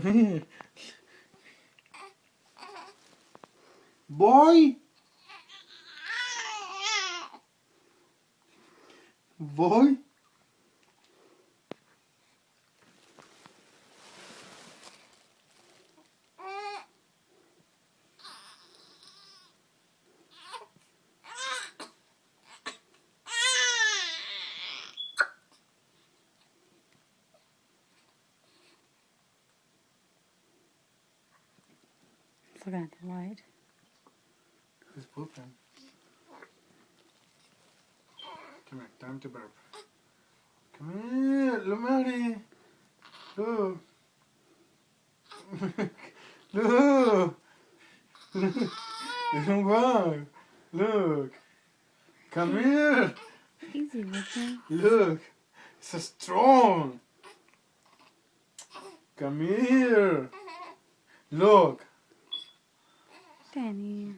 here. Boy. Boy. Look at the light. Who's pooping? Come here, time to burp. Come here, look, Maddie. Look. Look. Look. Wow. Look. Come here. Easy with him. Look. So strong. Come here. Look. Danny.